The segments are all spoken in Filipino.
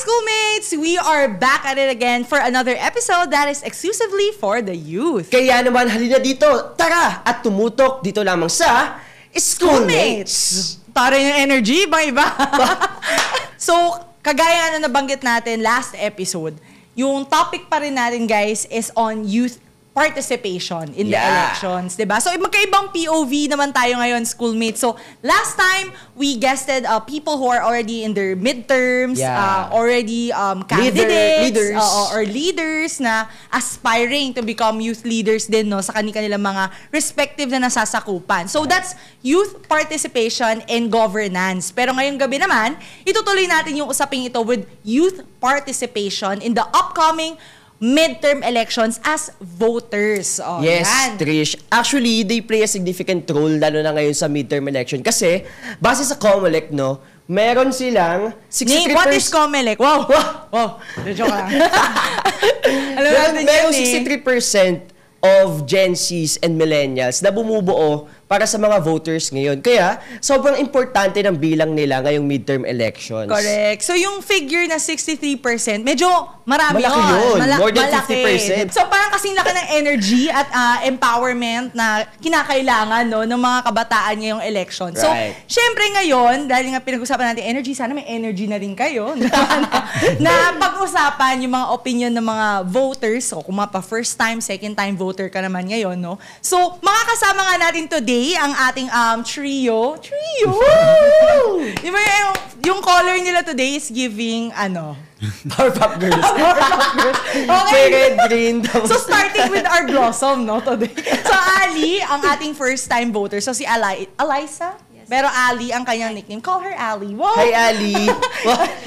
schoolmates! We are back at it again for another episode that is exclusively for the youth. Kaya naman, halina dito, tara! At tumutok dito lamang sa Schoolmates! Para yung energy, bang iba? So, kagaya na nabanggit natin last episode, yung topic pa rin natin, guys, is on youth participation in the elections, diba? So, magkaibang POV naman tayo ngayon, schoolmates. So, last time, we guested people who are already in their midterms, already candidates, or leaders na aspiring to become youth leaders din, no, sa kanilang mga respective na nasasakupan. So, that's youth participation and governance. Pero ngayong gabi naman, itutuloy natin yung usaping ito with youth participation in the upcoming midterm elections as voters. Oh, yes, yan. Trish. Actually, they play a significant role lalo na ngayon sa midterm election. Kasi, base sa COMELEC, no, meron silang 63%... What is COMELEC? Wow! Wow! Joke lang. Meron 63% of Gen Zs and Millennials na bumubuo para sa mga voters ngayon. Kaya, sobrang importante ng bilang nila ngayong midterm elections. Correct. So, yung figure na 63%, medyo marami malaki yun. More than malaki. 50%. So, parang kasing laki ng energy at empowerment na kinakailangan, no, ng mga kabataan ngayong election. So, syempre ngayon, dahil nga pinag-usapan natin energy, sana may energy na rin kayo na pag-usapan yung mga opinion ng mga voters. So, kung mapa first time, second time voter ka naman ngayon, no? So, makakasama nga natin today ang ating trio. Diba yung color nila today is giving, Powerpuff Girls. Okay. Red, green. So, starting with our blossom, no, today. So, Ali, ang ating first-time voter. So, si Alyssa? Yes. Pero Ali, ang kanyang nickname. Call her Ali. Wow! Hi, Ali.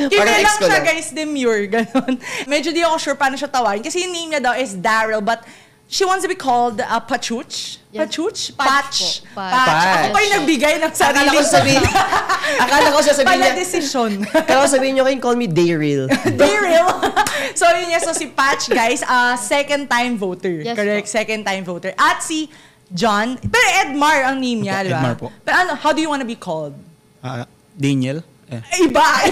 Kaya lang siya, guys, demure. Ganon. Medyo di ako sure paano siya tawagin. Kasi yung name niya daw is Daryl, but she wants to be called Pachuch. Yes. Pachuch? Patch. Ako pa yung nagbigay ng sarili. Akala ko sasabihin niya. Pala decision. Akala ko sabihin niyo kayo, call me Daryl. Daryl. So, yun niya. So, si Patch, guys, second-time voter. Yes, correct? Second-time voter. At si John. Pero Edmar ang name niya, di ba? Edmar po. Pero how do you want to be called? Daniel. Iba.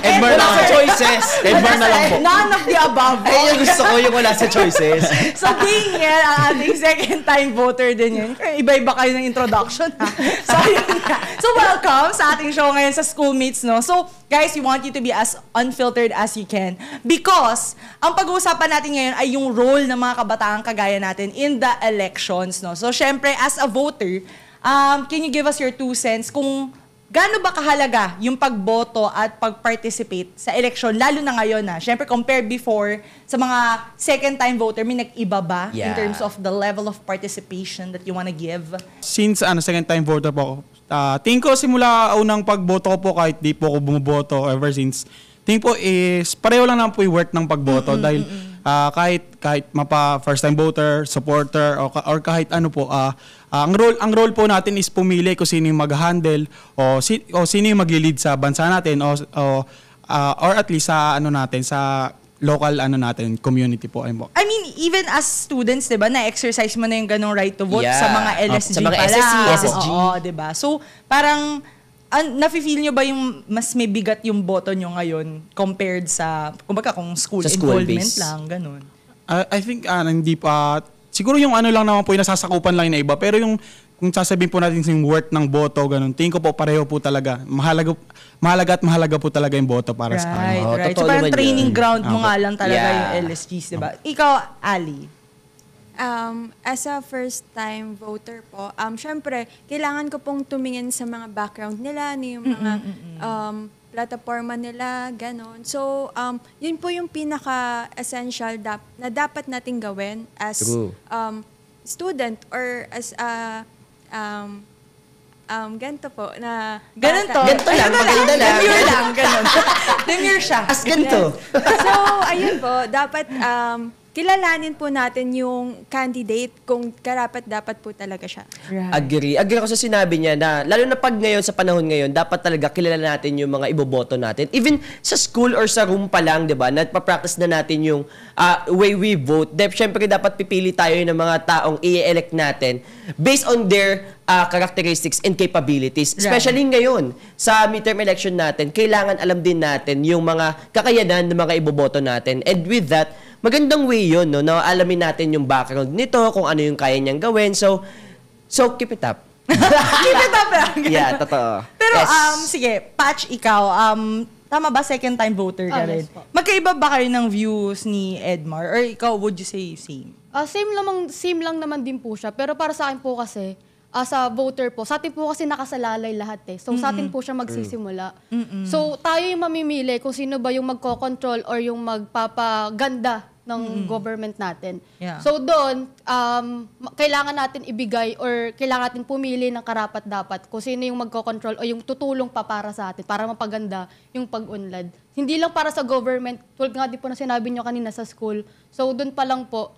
Edmar na lang sa choices. Edmar na lang po. None of the above. Yung gusto ko yung wala sa choices. So, Daniel, ang ating second-time voter din yun. Iba-iba kayo ng introduction, ha? So, yun nga. So, welcome sa ating show ngayon sa Schoolmates, no? So, guys, we want you to be as unfiltered as you can because ang pag-uusapan natin ngayon ay yung role ng mga kabataang kagaya natin in the elections, no? So, syempre, as a voter, can you give us your 2 cents kung gaano ba kahalaga yung pagboto at pag-participate sa election, lalo na ngayon na? Siyempre, compared before, sa mga second-time voter, may nag-iba ba in terms of the level of participation that you wanna give? Since second-time voter po ako, tingin ko simula unang pagboto ko po kahit di po ako bumuboto ever since, tingin po is pareho lang naman po yung worth ng pagboto dahil kahit mapa first-time voter, supporter, or kahit ano po, ang role po natin is pumili kung sino yung mag-handle o sino yung mag-lead sa bansa natin or at least sa natin sa local natin community po. I mean, even as students, 'di ba, na-exercise mo na yung ganong right to vote sa mga LSG sa mga pala. SSG. Oo, 'di ba? So, parang nafe-feel nyo ba yung mas may bigat yung boto nyo ngayon compared sa, kumbaga, kung school involvement base lang, ganun? I think hindi pa. Siguro yung lang naman po yung nasasakupan lang na iba. Pero yung kung sasabihin po natin yung worth ng boto, ganun, tingin ko po pareho po talaga. Mahalaga po talaga yung boto para sa akin. Right. So parang training ground mo nga lang talaga yung LSGs, diba? Ikaw, Ali? As a first-time voter po, syempre, kailangan ko pong tumingin sa mga background nila, yung mga plataforma nila, ganon. So, yun po yung pinaka-essential na dapat nating gawin as student or as ganito po na ganito lang, maganda lang. Demure lang, ganon. Demure siya. As ganito. So, ayun po, dapat kilalanin po natin yung candidate kung karapat-dapat po talaga siya. Agree ako sa sinabi niya na, lalo na pag ngayon, sa panahon ngayon, dapat talaga kilala natin yung mga iboboto natin. Even sa school or sa room pa lang, di ba, nagpa-practice na natin yung way we vote. Siyempre, dapat pipili tayo ng mga taong i-elect natin based on their characteristics and capabilities. Especially ngayon, sa midterm election natin, kailangan alam din natin yung mga kakayanan ng mga iboboto natin. And with that, magandang way yun, no? Na alamin natin yung background nito, kung ano yung kaya niyang gawin. So keep it up. Keep it up lang. Yeah, totoo. Pero, Yes. sige, Patch, ikaw, tama ba second-time voter ka rin? Yes po. Magkaiba ba kayo ng views ni Edmar? Or ikaw, would you say same? Same lang naman din po siya. Pero para sa akin po kasi, sa voter po, sa atin po kasi nakasalalay lahat eh. So sa atin po siya magsisimula. So tayo yung mamimili kung sino ba yung magko-control or yung magpapaganda ng government natin. Yeah. So doon, kailangan natin ibigay or kailangan natin pumili ng karapat-dapat kung sino yung magko-control o yung tutulong pa para sa atin, para mapaganda yung pag-unlad. Hindi lang para sa government, tulad nga din po na sinabi nyo kanina sa school. So doon pa lang po,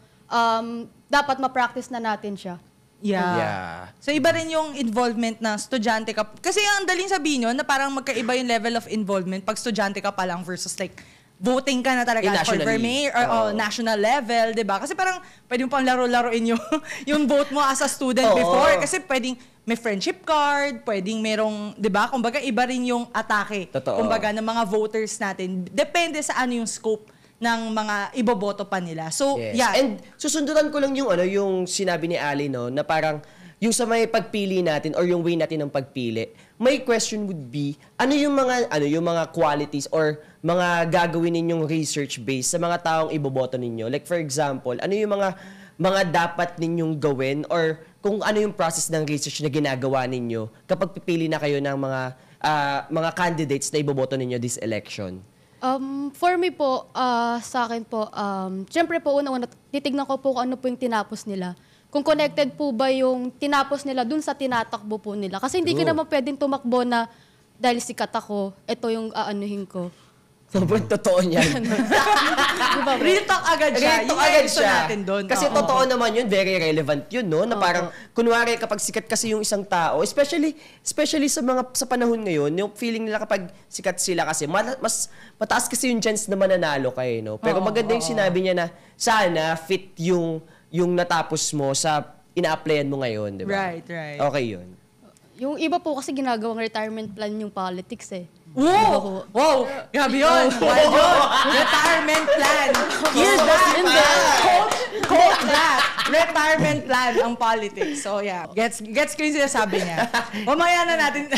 dapat ma-practice na natin siya. Yeah. So iba rin yung involvement na estudyante ka. Kasi ang daling sabihin nyo na parang magkaiba yung level of involvement pag estudyante ka pa lang versus like voting ka na talaga for Nationally. mayor or national level, 'di ba? Kasi parang pwede mo pang laro-laruin yung yung vote mo as a student before kasi pwedeng may friendship card, pwedeng merong, 'di ba? Kumbaga iba rin yung atake. Totoo. Kumbaga ng mga voters natin. Depende sa ano yung scope ng mga iboboto pa nila. So, Yes. yeah. And susundutan ko lang yung sinabi ni Ali, no, na parang yung sa may pagpili natin or yung way natin ng pagpili, my question would be, ano yung mga qualities or mga gagawin ninyong research base sa mga taong iboboto ninyo? Like for example, ano yung mga dapat ninyong gawin or kung ano yung process ng research na ginagawa ninyo kapag pipili na kayo ng mga candidates na iboboto ninyo this election? For me po, sa akin po, syempre po una-una, titignan ko po kung ano po yung tinapos nila. Kung connected po ba yung tinapos nila dun sa tinatakbo po nila. Kasi hindi ka naman pwedeng tumakbo na dahil sikat ako, ito yung aanuhin ko. Sobrang totoo niyan. Real talk agad siya. Real talk Yung agad gusto siya. natin doon. Kasi totoo naman yun, very relevant yun, no? Na parang, kunwari kapag sikat kasi yung isang tao, especially sa panahon ngayon, yung feeling nila kapag sikat sila kasi, mas mataas kasi yung chance na mananalo kayo, no? Pero maganda yung sinabi niya na, sana fit yung natapos mo sa ina-applyan mo ngayon, di ba? Right. Okay yun. Yung iba po kasi ginagawang retirement plan yung politics eh. Wow! Wow! Grabe yun! Wild yun! Retirement plan! Hear that! Quote that! Retirement plan ang politics. So yeah, gets ko yung sinasabi niya. Mamaya na natin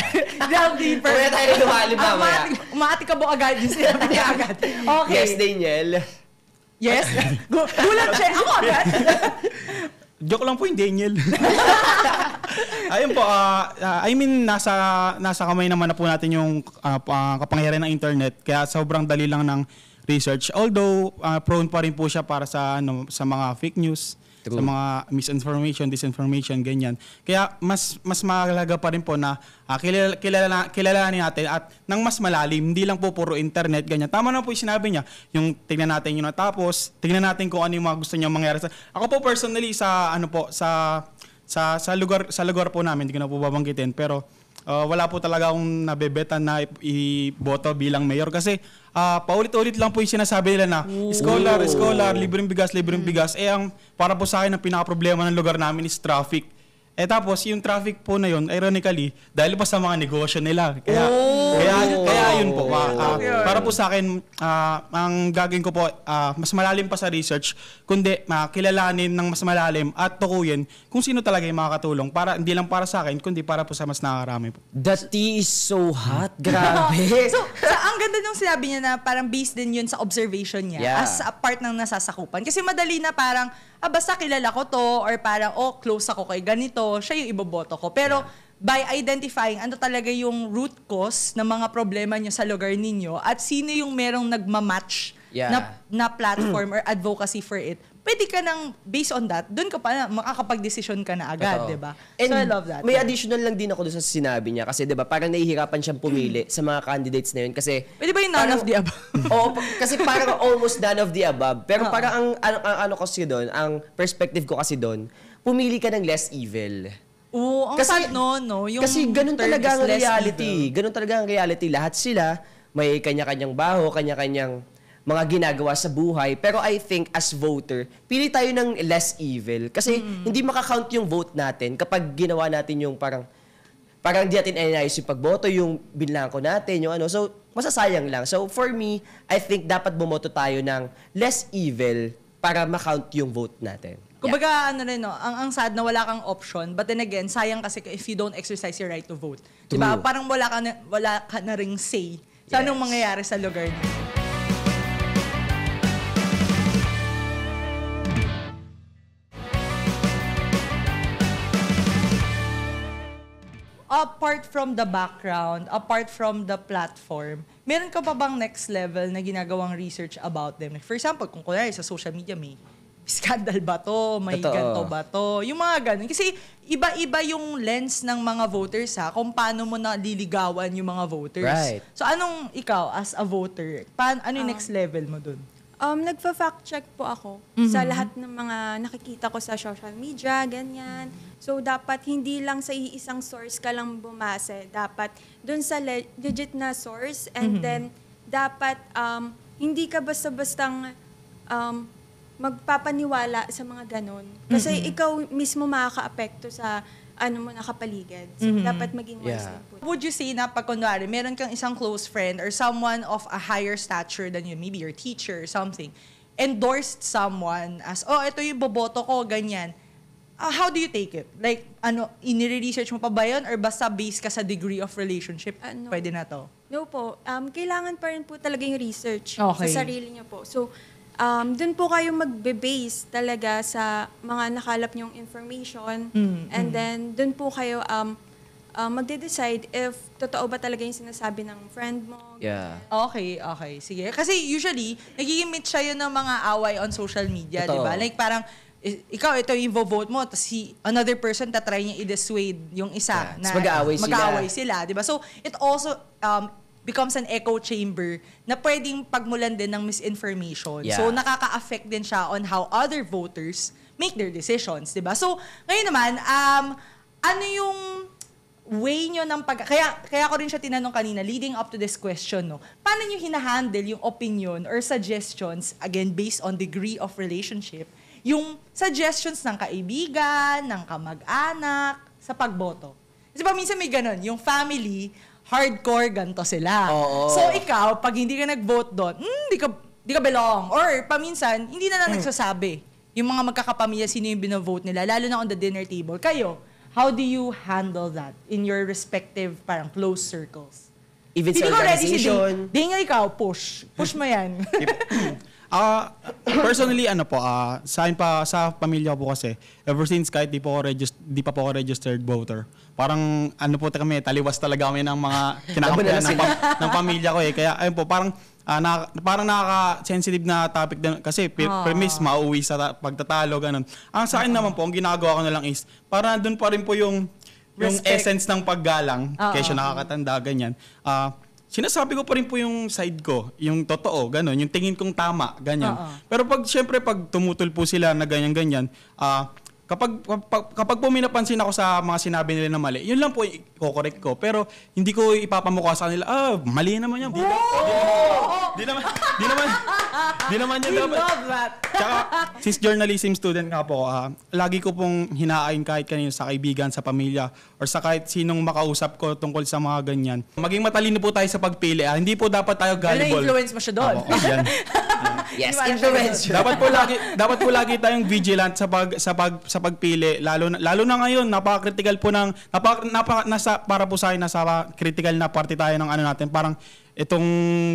delve deeper. Mamaya tayo lumali mamaya. Umati ka po agad yung sinabi niya agad. Okay. Yes, Daniel. Yes? Gulat siya. Ako agad. Joke lang po yung Daniel. Ayun po, I mean, nasa kamay naman na po natin yung kapangyarihan ng internet. Kaya sobrang dali lang ng research. Although, prone pa rin po siya para sa mga fake news, True. sa mga misinformation, disinformation, ganyan. Kaya mas mahalaga pa rin po na kilalanin natin at nang mas malalim, hindi lang po puro internet, ganyan. Tama na po yung sinabi niya, yung tingnan natin yung natapos, tingnan natin kung ano yung mga gusto niya mangyari. Ako po personally sa lugar po namin, hindi ko na po babanggitin, pero wala po talaga akong nabebetan na iboto bilang mayor kasi paulit-ulit lang po yung sinasabi nila na scholar, libreng bigas. Ang para po sa akin ang pinaka-problema ng lugar namin is traffic. Tapos yung traffic po na yun, ironically, dahil pa sa mga negosyo nila. Kaya yun po. Para po sa akin, ang gagawin ko po, mas malalim pa sa research, kundi kilalanin ng mas malalim at tukuyin kung sino talaga yung makakatulong. Hindi lang para sa akin, kundi para po sa mas nakakarami po. That tea is so hot. Grabe. So, ang ganda nung sinabi niya na parang based din yun sa observation niya as a part ng nasasakupan. Kasi madali na parang, basta kilala ko to or parang, close ako kay ganito, siya yung iboboto ko. Pero by identifying ano talaga yung root cause ng mga problema niyo sa lugar ninyo at sino yung merong nagmamatch na platform or advocacy for it, pwede ka nang, based on that, doon ka pa makakapag-desisyon ka na agad, Totoo. di ba? And So, I love that. may additional lang din ako doon sa sinabi niya kasi 'di ba parang nahihirapan siyang pumili sa mga candidates na yun kasi Pwede ba yung none of the above? Oo, kasi parang almost none of the above. Pero parang ang ano kasi doon, ang perspective ko kasi doon, pumili ka ng less evil. Oo, ang sad no? Yung kasi ganun term talaga is ang less reality. evil. Ganun talaga ang reality. Lahat sila may kanya-kanyang baho, kanya-kanyang mga ginagawa sa buhay. Pero I think as voter, pili tayo ng less evil. Kasi hindi makakount yung vote natin kapag ginawa natin yung parang di natin inayos yung pagboto, yung binlangko natin, yung ano. So, masasayang lang. So, for me, I think dapat bumoto tayo ng less evil para makount yung vote natin. Kumbaga, ano rin, no, ang sad na wala kang option, but then again, sayang kasi if you don't exercise your right to vote. Diba? True. Parang wala ka na ring say sa anong Yes. mangyayari sa lugar niyo. Apart from the background, apart from the platform, meron ka pa bang next level na ginagawang research about them? For example, kung kunwari sa social media may scandal ba to? May Totoo. ganito ba to? Yung mga ganun. Kasi iba-iba yung lens ng mga voters kung paano mo naliligawan yung mga voters. Right. So anong ikaw as a voter, ano yung next level mo dun? Nagfa-fact check po ako sa lahat ng mga nakikita ko sa social media, ganyan. So, dapat hindi lang sa iisang source ka lang bumase. Dapat dun sa legit na source and then dapat hindi ka basta-bastang magpapaniwala sa mga ganon. Kasi ikaw mismo makaka-apekto sa ano mo nakapaligid. So, dapat maging wise Yeah. din po. Would you say na pag kunwari, meron kang isang close friend or someone of a higher stature than you, maybe your teacher or something, endorsed someone as, ito yung boboto ko, ganyan. How do you take it? Like, inire-research mo pa ba yun? Or basta based ka sa degree of relationship, Ano? pwede na to? No po. Kailangan pa rin po talaga yung research Okay. sa sarili niyo po. So, dun po kayo magbe-base talaga sa mga nakalap niyong information. And then, dun po kayo magde-decide if totoo ba talaga yung sinasabi ng friend mo. Yeah. Okay. Sige. Kasi usually, nagigimit siya yun ng mga away on social media, di Totoo. ba? Like parang, ikaw, ito yung vote mo, tapos another person tatry niya i-dissuade yung isa. Yeah. Tapos mag-aaway sila. Di ba? So, it also becomes an echo chamber na pwedeng pagmulan din ng misinformation. Yeah. So, nakaka-affect din siya on how other voters make their decisions. Di ba? So, ngayon naman, ano yung way nyo ng kaya ko rin siya tinanong kanina, leading up to this question, no? Paano nyo hinahandle yung opinion or suggestions, again, based on degree of relationship, yung suggestions ng kaibigan, ng kamag-anak, sa pagboto? Kasi pa minsan may ganun, yung family, hardcore, ganito sila. Oo. So ikaw, pag hindi ka nag-vote doon, di ka belong. Or paminsan, hindi na lang nagsasabi. Yung mga magkakapamilya, sino yung binovote nila, lalo na on the dinner table. Kayo, how do you handle that in your respective parang close circles? Even sa Hindi ko ready si organization. Ding, ikaw, push. Push mo yan. Personally, sa akin pa, sa pamilya ko po kasi, ever since kahit di pa po ako registered voter, parang kami, taliwas talaga kami ng mga kinakampihan ng pamilya ko eh. Kaya ayun po, parang nakaka-sensitive na topic din kasi premise mauwi sa pagtatalo, ganun. Ang sa akin naman po, ang ginagawa ko na lang is, para nandun pa rin po yung Respect. essence ng paggalang, kaysa nakakatanda, ganyan. Sinasabi ko pa rin po yung side ko, yung totoo, gano'n, yung tingin kong tama, ganyan. Pero syempre, pag tumutol po sila na ganyan-ganyan, kapag po may napansin ako sa mga sinabi nila na mali, yun lang po i-correct ko. Pero hindi ko ipapamukha sa kanila, mali naman yan. Di naman yan We dapat. love that. Tsaka, since journalism student nga po, lagi ko pong hinaain kahit kanino sa kaibigan, sa pamilya, or sa kahit sinong makausap ko tungkol sa mga ganyan. Maging matalino po tayo sa pagpili. Hindi po dapat tayo gullible. Na-influence mo siya doon. Yan. Yes, Di ba, influencer. dapat po lagi tayong vigilant sa pagpili, lalo na ngayon, napaka-critical po para po sa akin nasa critical na party tayo ng natin. Parang itong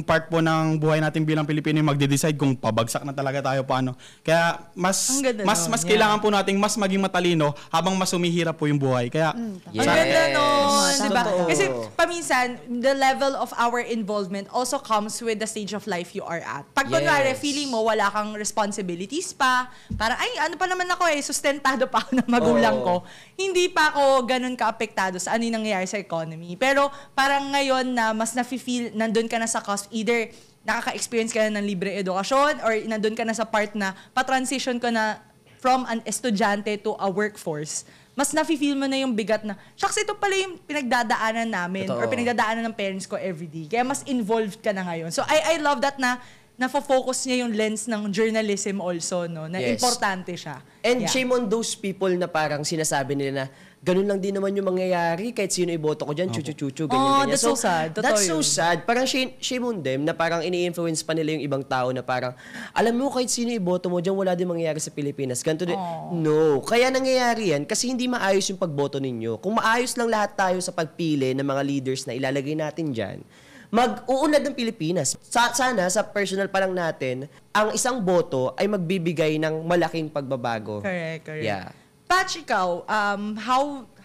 part po ng buhay natin bilang Pilipino yung magde-decide kung pabagsak na talaga tayo paano. Kaya Ang ganda nun, mas yeah. kailangan po nating mas maging matalino habang mas humihirap po yung buhay. Kaya Ang ganda nun, Yes. di ba? Totoo. Kasi paminsan, the level of our involvement also comes with the stage of life you are at. Pag kunwari, Yes. feeling mo wala kang responsibilities pa, parang, ay, ano pa naman ako sustentado pa ako ng magulang ko. Hindi pa ako ganun ka-apektado sa ano yung nangyayari sa economy. Pero parang ngayon na mas nafe-feel, nandun ka na sa cusp, either nakaka-experience ka na ng libre edukasyon or nandun ka na sa part na pa-transition ka na from an estudyante to a workforce, mas nafe-feel mo na yung bigat na, shucks, ito pala yung pinagdadaanan namin Totoo. or pinagdadaanan ng parents ko everyday. Kaya mas involved ka na ngayon. So I love that na nafo-focus niya yung lens ng journalism also, no? Na Yes. importante siya. And Yeah. shame on those people na parang sinasabi nila na ganun lang din naman yung mangyayari kahit sino iboto ko dyan, chuchu-chuchu, ganyan-ganyan. that's so sad. Totoo That's so yun. sad. Parang shame on them na parang ini-influence pa nila yung ibang tao na parang, alam mo kahit sino iboto mo dyan, wala din mangyayari sa Pilipinas. Ganito din. No. Kaya nangyayari yan kasi hindi maayos yung pagboto ninyo. Kung maayos lang lahat tayo sa pagpili ng mga leaders na ilalagay natin dyan, mag-uunlad ng Pilipinas. Sana, sa personal pa lang natin, ang isang boto ay magbibigay ng malaking pagbabago. Correct. Yeah. Patch, ikaw,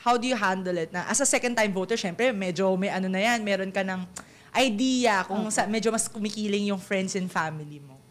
how do you handle it? Na, as a second-time voter, syempre, medyo may ano na yan, meron ka ng idea kung medyo mas kumikiling yung friends and family mo.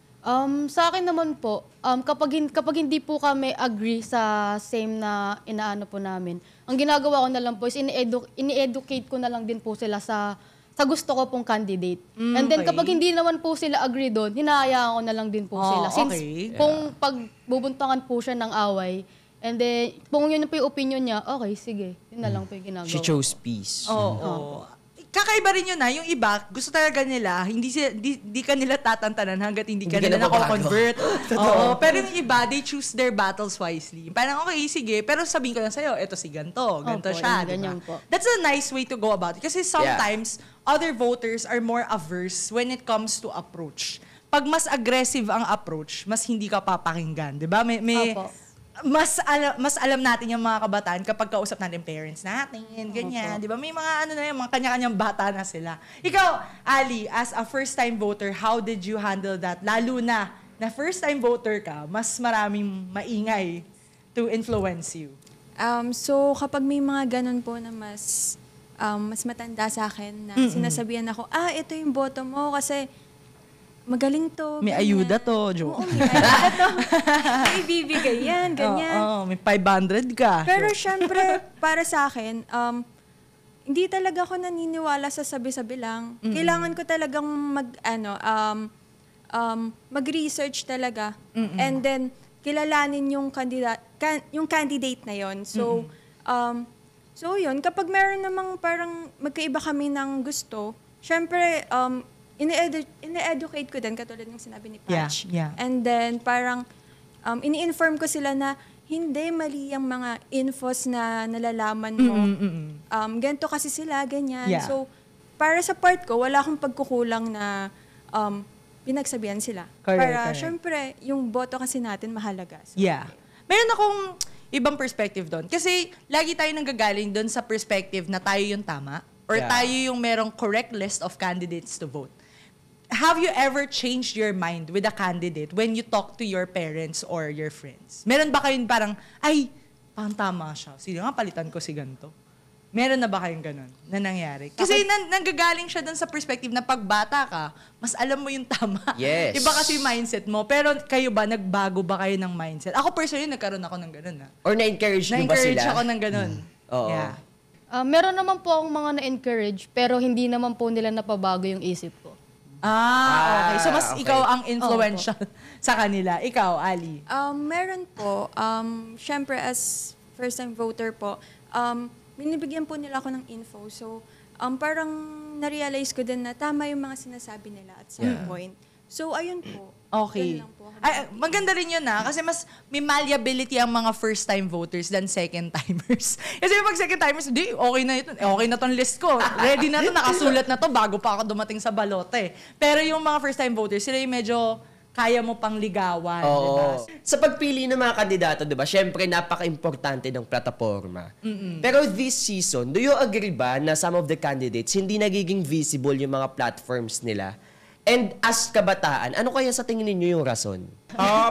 Sa akin naman po, kapag hindi po kami agree sa same na inaano po namin, ang ginagawa ko na lang po is ini-educate ko na lang din po sila sa gusto ko pong candidate. And then okay. kapag hindi naman po sila agree doon, hinahayaan ko na lang din po sila. Since okay. kung pagbubuntangan po siya ng away, and then kung yun po yung opinion niya, okay, sige. Yun na lang po yung ginagawa. She chose peace. Oo. Kakaiba rin yun na. Yung iba, gusto talaga nila, hindi ka nila tatantanan hanggat hindi ka Hindi nila ka nababago. nako-convert. Oo. Pero yung iba, they choose their battles wisely. Parang, okay, sige. Pero sabihin ko lang sa'yo, eto si ganito. Ganito Opo, siya. yung Diba? ganyan po. That's a nice way to go about it. Kasi sometimes, other voters are more averse when it comes to approach. Pag mas aggressive ang approach, mas hindi ka papakinggan. Diba? May Opo. mas alam natin yung mga kabataan kapag kausap natin parents natin, ganyan. Di ba? May mga mga kanya-kanyang bata na sila. Ikaw, Ali, as a first-time voter, how did you handle that? Lalo na first-time voter ka, mas maraming maingay to influence you. So, kapag may mga ganun po na mas matanda sa akin na sinasabihan ako, ito yung boto mo kasi magaling to. May ganyan. ayuda to, joke. Oo, may ayuda to. May ibibigay yan, ganyan. Oo, may 500 ka. Pero syempre, para sa akin, hindi talaga ako naniniwala sa sabi-sabi lang. Kailangan ko talagang mag-research talaga. And then, kilalanin yung candidate na yon. So, so yun, kapag meron namang parang magkaiba kami ng gusto, syempre, ine-educate ko din, katulad ng sinabi ni Patch. Yeah. And then, parang, ini-inform ko sila na hindi mali ang mga infos na nalalaman mo. Ganito kasi sila, ganyan. Yeah. So, para sa part ko, wala akong pagkukulang na pinagsabihan sila. Para, Correct. syempre, yung boto kasi natin mahalaga. So, Yeah. Meron akong ibang perspective doon. Kasi lagi tayo nanggagaling doon sa perspective na tayo yung tama or Yeah. tayo yung merong correct list of candidates to vote. Have you ever changed your mind with a candidate when you talk to your parents or your friends? Meron ba kayong parang, ay, parang tama siya. Sige nga, palitan ko si ganito. Meron na ba kayong ganun na nangyari? Kasi nanggagaling siya doon sa perspective na pagbata ka, mas alam mo yung tama. Yes. Iba kasi yung mindset mo. Pero kayo ba, nagbago ba kayo ng mindset? Ako personally, nagkaroon ako ng ganun. Or na-encourage nyo ba sila? Na-encourage ako ng ganun. Oo. Yeah. Meron naman po akong mga na-encourage, pero hindi naman po nila napabago yung isip ko. Okay. So, mas okay. ikaw ang influential sa kanila. Ikaw, Ali. meron po, syempre as first-time voter po, binibigyan po nila ako ng info. So, parang na-realize ko din na tama yung mga sinasabi nila at some point. So, ayun po. Okay. Yun lang po. Ay, maganda rin yun kasi mas may malleability ang mga first-time voters than second-timers. Kasi pag second-timers, di, okay na ito. Okay na tong list ko. Ready na to, nakasulat na to bago pa ako dumating sa balote. Pero yung mga first-time voters, sila yung medyo kaya mo pang ligawan, di Oo. ba? Sa pagpili ng mga kandidato, di ba, syempre napaka-importante ng plataforma. Pero this season, do you agree ba na some of the candidates hindi nagiging visible yung mga platforms nila? And as kabataan, ano kaya sa tingin ninyo yung rason?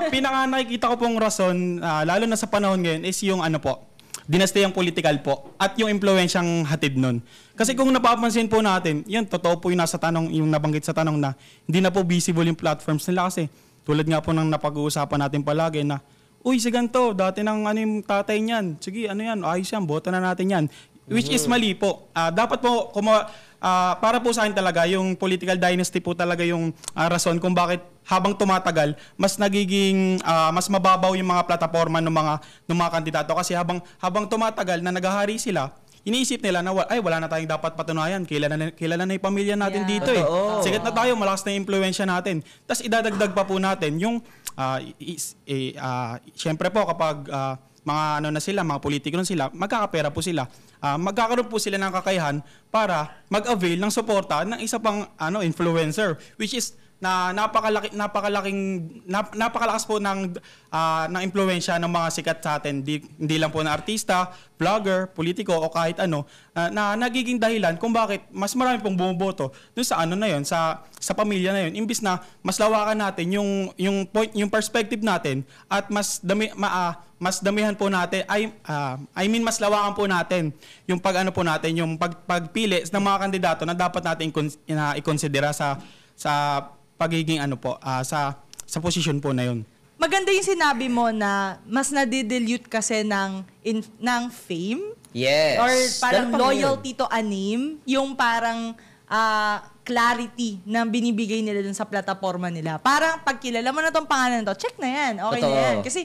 Pinaka nakikita ko pong rason, lalo na sa panahon ngayon, is yung dinastiyang political po at yung impluensyang hatid nun. Kasi kung napapansin po natin, yun, totoo po yung nasa tanong, yung nabanggit sa tanong na hindi na po visible yung platforms nila kasi tulad nga po ng napag-uusapan natin palagi na, uy, si ganito, dati ng yung tatay niyan, sige, yan, ayos yan, boto na natin yan. Which is mali po. Dapat po, para po sa akin talaga, yung political dynasty po talaga yung rason kung bakit habang tumatagal, mas nagiging, mas mababaw yung mga plataforma ng mga kandidato. Kasi habang tumatagal na naghahari sila, iniisip nila na wala na tayong dapat patunayan. Kilala na yung pamilya natin dito Totoo. Sikat na tayo, malakas na yung impluensya natin. Tapos idadagdag pa po natin yung syempre po kapag mga mga politiko na sila, magkakapera po sila. Magkakaroon po sila ng kakayahan para mag-avail ng suporta ng isa pang influencer, which is na napakalakas po ng impluwensya ng mga sikat sa atin, hindi lang po na artista, vlogger, politiko o kahit na nagiging dahilan kung bakit mas marami pong bumoboto dun sa na yun, sa pamilya na yun, imbis na mas lawakan natin yung perspective natin at mas damihan po natin mas lawakan po natin yung po natin yung pagpili ng mga kandidato na dapat natin i-considera sa pagiging sa posisyon po na yun. Maganda yung sinabi mo na mas nadidilute kasi ng fame. Yes. Or parang Ganun pa loyalty to a name. Yung parang clarity na binibigay nila dun sa plataforma nila. Parang pag kilala mo na tong pangalan na to, check na yan. Okay Totoo. na yan. Kasi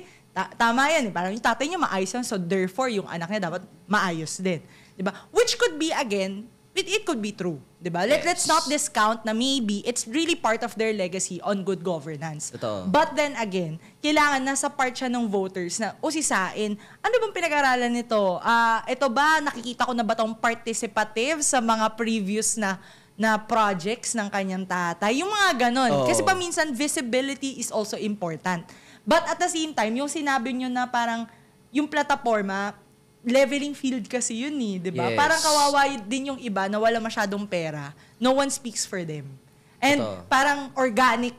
tama yan. Parang yung tatay niya maayos yan. So therefore, yung anak niya dapat maayos din. Diba? Which could be, again, it could be true, 'di ba? Let's not discount na maybe it's really part of their legacy on good governance. Totoo. But then again, kailangan nasa part siya ng voters na usisain, ano bang pinag-aralan nito? Ito ba nakikita ko na ba tong participative sa mga previous na projects ng kanyang tatay? Yung mga ganon. Oo. Kasi paminsan visibility is also important. But at the same time, yung sinabi nyo na parang yung plataforma leveling field kasi yun di ba? Yes. Parang kawawa din yung iba na wala masyadong pera. No one speaks for them. And Totoo. parang organic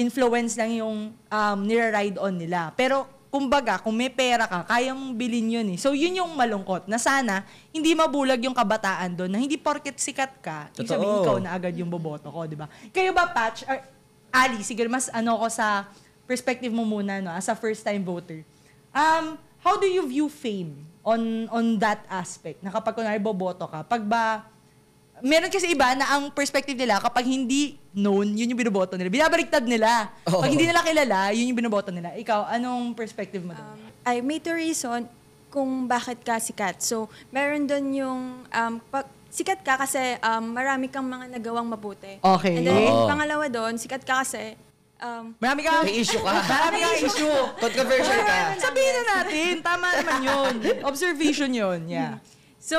influence lang yung nira-ride on nila. Pero kumbaga, kung may pera ka, kaya mong bilhin yun So yun yung malungkot. Na sana, hindi mabulag yung kabataan doon na hindi porket sikat ka, ibig sabihin ikaw na agad yung boboto ko, di ba? Kayo ba, Patch? Or, Ali, siguro mas ko sa perspective mo muna, as a first-time voter. How do you view fame on that aspect? Na kapag kunwari boboto ka, meron kasi iba na ang perspective nila, kapag hindi known, yun yung binoboto nila. Binabaliktad nila. Oh. Pag hindi nila kilala, yun yung binoboto nila. Ikaw, anong perspective mo doon? I made a reason kung bakit ka sikat. So, meron doon yung, sikat ka kasi marami kang mga nagawang mabuti. Okay. And then, Oo. pangalawa doon, sikat ka kasi, Marami ka. May issue ka. Marami kang issue. Controversial ka. Sabihin na natin. Tama naman yun. Observation yun. Yeah. so,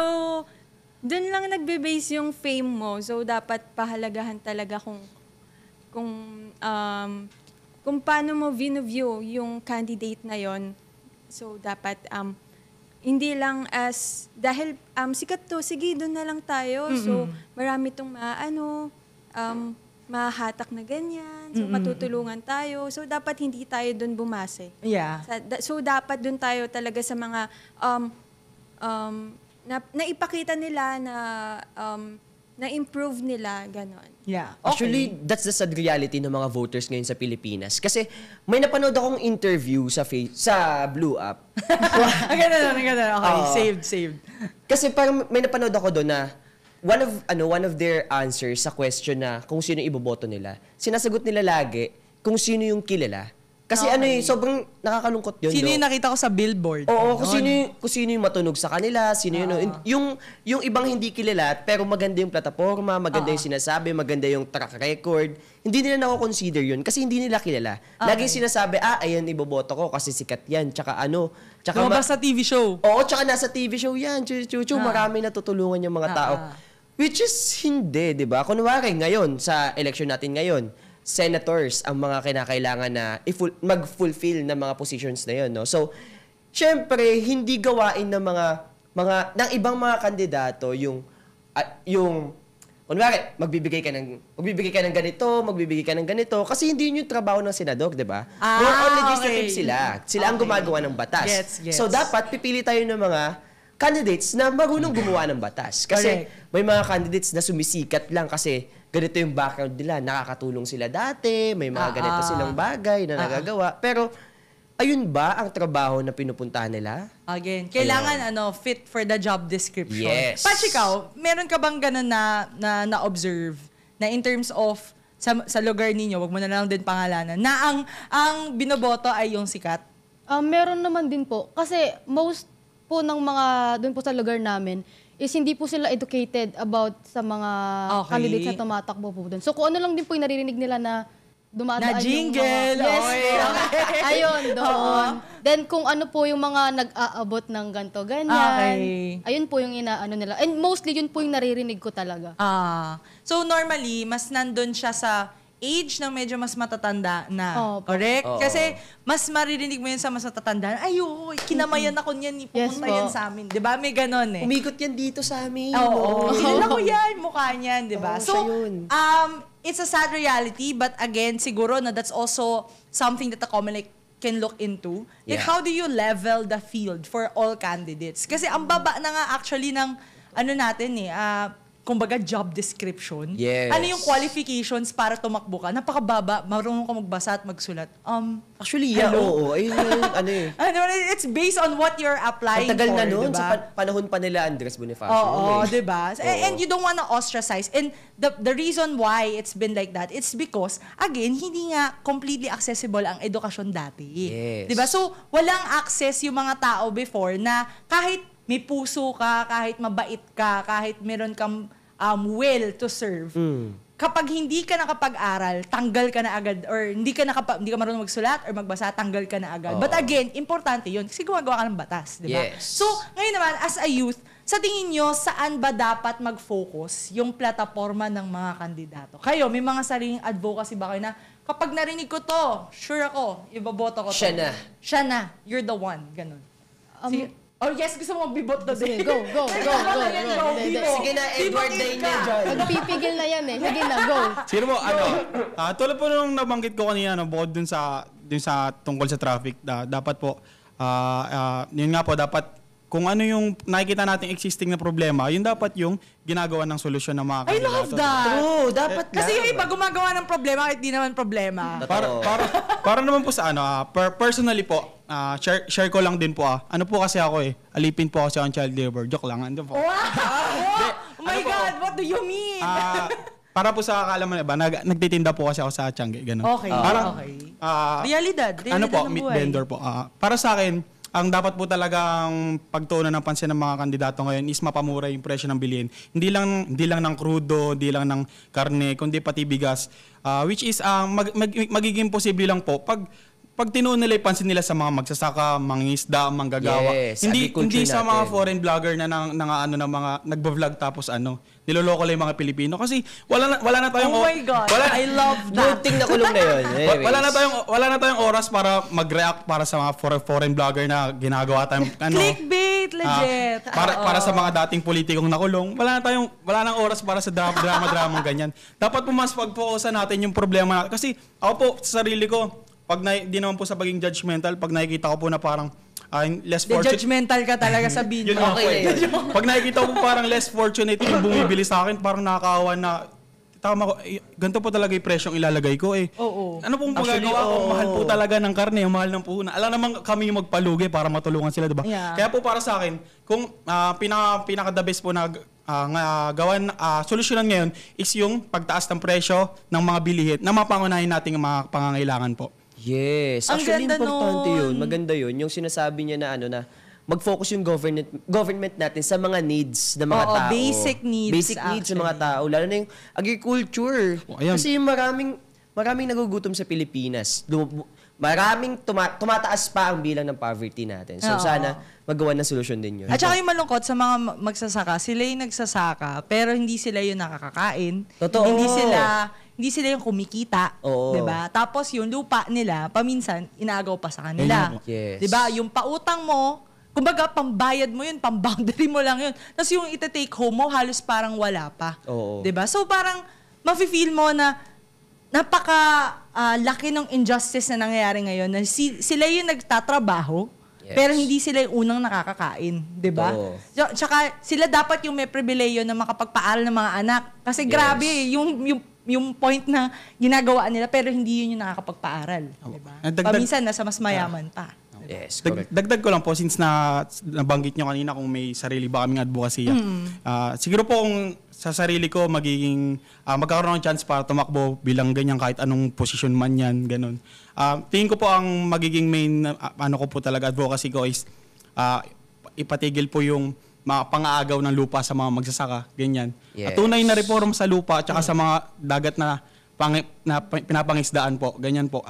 doon lang nagbe-base yung fame mo. So, dapat pahalagahan talaga kung paano mo view yung candidate na yon. So, dapat hindi lang dahil sikat to, sige, doon na lang tayo. So, marami tong mahatak na ganyan. So, matutulungan tayo. So, dapat hindi tayo doon bumase. Yeah. So, dapat doon tayo talaga sa mga naipakita nila na improve nila, ganon. Yeah. Actually, that's the sad reality ng mga voters ngayon sa Pilipinas. Kasi may napanood akong interview sa Blue App. Ang ganda. Okay, Oo. saved. Kasi parang may napanood ako doon na one of their answers sa question na kung sino yung iboboto nila, sinasagot nila lagi kung sino yung kilala. Kasi sobrang nakakalungkot yun. Sino yung nakita ko sa billboard? Oo, kung sino yung matunog sa kanila, sino yung ibang hindi kilala, pero maganda yung plataforma, maganda yung sinasabi, maganda yung track record. Hindi nila nako-consider yun kasi hindi nila kilala. Laging sinasabi, ayan, iboboto ko kasi sikat yan, tsaka Lumabas sa TV show. Oo, tsaka nasa TV show yan. Marami natutulungan yung mga tao. Which is hindi, di ba? Kunwari, ngayon, sa election natin ngayon, senators ang mga kinakailangan na mag-fulfill ng mga positions na yun, no? So, syempre, hindi gawain ng ng ibang mga kandidato yung kunwari, magbibigay ka ng ganito, kasi hindi yun yung trabaho ng senador, di ba? More on legislative okay. sila ang gumagawa ng batas. Gets. So, dapat pipili tayo ng mga candidates na marunong gumawa ng batas. Kasi may mga candidates na sumisikat lang kasi ganito yung background nila, nakakatulong sila dati, may mga ganito silang bagay na nagagawa. Pero, ayun ba ang trabaho na pinupuntahan nila? Again, kailangan fit for the job description. Yes. Patch, ikaw, meron ka bang ganun na-observe na in terms of sa lugar ninyo, wag mo na lang din pangalanan, na ang binoboto ay yung sikat? Meron naman din po. Kasi most po ng mga doon po sa lugar namin is hindi po sila educated about sa mga candidates na tumatakbo po doon. So kung ano lang din po yung naririnig nila na dumadaan Na jingle. yung mga... Yes, Okay. ayun, doon. Then kung ano po yung mga nag-aabot ng ganto, ganyan. Okay. Ayun po yung inaano nila. And mostly yun po yung naririnig ko talaga. So normally, mas nandun siya sa age ng medyo mas matatanda na. Opo. Correct? Oo. Kasi mas maririnig mo yun sa mas matatanda. Ay, kinamayan ako niyan. Pumunta Yes, po. yan sa amin. Di ba? May ganon eh. Umikot yan dito sa amin. Oo. Kilala ko yan. Mukha niyan. Di ba? Oo, So, siya yun. it's a sad reality. But again, siguro na that's also something that the Comelec can look into. Like, Yeah. how do you level the field for all candidates? Kasi ang baba na nga actually ng kumbaga job description. Yes. Ano yung qualifications para tumakbo ka? Napakababa, marunong ka magbasa at magsulat. Actually, hello? oo. Ayun yung It's based on what you're applying Ang tagal for, na noon, diba? sa panahon pa nila Andres Bonifacio. Oo, eh. diba? And you don't wanna ostracize. And the reason why it's been like that, it's because, again, hindi nga completely accessible ang edukasyon dati. Yes. Diba? So, walang access yung mga tao before na kahit may puso ka, kahit mabait ka, kahit meron kang will to serve, kapag hindi ka nakapag-aral, tanggal ka na agad, or hindi ka marunong magsulat or magbasa, tanggal ka na agad. Oo. But again, importante yun kasi gumagawa ka ng batas, di ba? Yes. So, ngayon naman, as a youth, sa tingin nyo, saan ba dapat mag-focus yung plataforma ng mga kandidato? Kayo, may mga sariling advocacy ba kayo na kapag narinig ko to, sure ako, iboboto ko to. Siya na. You're the one. Ganun. Oh yes, gusto mo magbibot na din. Go. Sige na, Edward Daniel John. Magpipigil na yan eh. Sige na, go. Sino mo, tulad po nung nabanggit ko kanina, bukod dun sa tungkol sa traffic, dapat po, yun nga po, dapat, kung ano yung nakikita nating existing na problema, yun dapat yung ginagawa ng solusyon ng mga I kandidato. love that. True, dapat Kasi lang. yung iba gumagawa ng problema kahit di naman problema. Para naman po sa personally po, share ko lang din po Ano po kasi ako alipin po kasi ang child labor. Joke lang. Ano po? Wow! Oh my God, what do you mean? Para po sa kaalaman ba, nagtitinda po kasi ako sa Tiangge, ganun. Okay, Parang, okay. Realidad ano po, ng meat buhay. vendor po. Para sa akin, ang dapat po talagang pagtuunan ng pansin ng mga kandidato ngayon is mapamura yung presyo ng bilihin. Hindi lang ng krudo, hindi lang ng karne, kundi pati bigas. Which is magiging posible lang po pag tinuon nila yung pansin nila sa mga magsasaka, mangingisda, manggagawa. Yes, hindi agriculture sa mga natin. foreign vlogger na mga nagba-vlog tapos niloloko lang yung mga Pilipino kasi wala na tayong Oh my God, I love that. Good thing na kulong na yun. Anyways. wala na tayong oras para mag-react para sa mga foreign vlogger na ginagawa tayong Clickbait, legit. para sa mga dating politikong nakulong. Wala nang oras para sa drama ganyan. Dapat po mas pag-focusan natin yung problema kasi ako po sa sarili ko di naman po sa pagiging judgmental, pag nakikita ko po na parang less fortunate. Judgmental ka talaga sabihin Yun mo. Okay na yun. Pag nakikita ko parang less fortunate yung bumibili sa akin, parang nakakaawa na tama ko, ganito po talaga yung presyong ilalagay ko Oo. Ano pong magagawa ko? Mahal po talaga ng karne, ang mahal ng puhunan. Alam naman kami yung magpalugi para matulungan sila, diba? Yeah. Kaya po para sa akin, kung pinaka-the best po na solusyonan ngayon is yung pagtaas ng presyo ng mga bilihin na mapangunahin nating mga pangangailangan po. Yes. Ang Actually, ganda importante nun. yun. Maganda yun. Yung sinasabi niya na mag-focus yung government natin sa mga needs ng mga Oo, tao. basic needs, Basic needs ng mga tao. Lalo na yung agriculture. Ayan. Kasi yung maraming nagugutom sa Pilipinas. Tumataas pa ang bilang ng poverty natin. So Oo. sana magawa ng solusyon din yun. At saka yung malungkot sa mga magsasaka, sila yung nagsasaka, pero hindi sila yung nakakakain. Totoo. Hindi sila hindi sila yung kumikita, Oo. 'di ba? Tapos yung lupa nila, paminsan inaagaw pa sa kanila. Yes. 'Di ba? Yung pautang mo, kumbaga pambayad mo yun, pamboundary mo lang yun. Tapos yung ita-take home mo, halos parang wala pa. Oo. 'Di ba? So parang mafe-feel mo na laki ng injustice na nangyayari ngayon na sila yung nagtatrabaho. Yes. Pero hindi sila yung unang nakakakain, 'di ba? Oo. Tsaka sila dapat yung may pribileyo na makapagpaaral ng mga anak. Kasi Yes. grabe yung point na ginagawa nila pero hindi yun yung nakakapagpaaral, 'di ba? Paminsan nasa mas mayaman pa. Yes, correct. Dagdag ko lang po, since nabanggit nyo kanina kung may sarili ba kaming advokasya. Siguro po kung sa sarili ko magkakaroon ng chance para tumakbo bilang ganyan kahit anong posisyon man yan, ganun. Tingin ko po ang magiging main ko po talaga advocacy ko is ipatigil po yung mga pang-aagaw ng lupa sa mga magsasaka, ganyan. Yes. At tunay na reform sa lupa at saka sa mga dagat na pinapangisdaan po, ganyan po.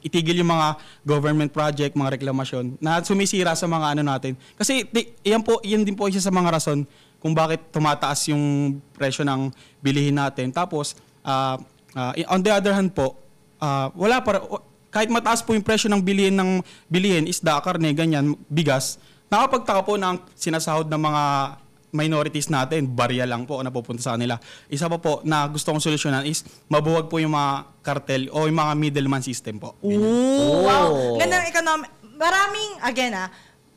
Itigil yung mga government project, mga reklamasyon na sumisira sa mga natin. Kasi yan din po isa sa mga rason kung bakit tumataas yung presyo ng bilihin natin. Tapos, on the other hand po, kahit mataas po yung presyo ng bilihin, isda, karne, ganyan, bigas, nakapagtaka po ng sinasahod ng mga minorities natin, barya lang po na pupunta sa kanila. Isa pa po na gusto kong solusyonan is mabuwag po yung mga cartel o yung mga middleman system po. Ooh, wow. Ganda ng economic. Maraming, again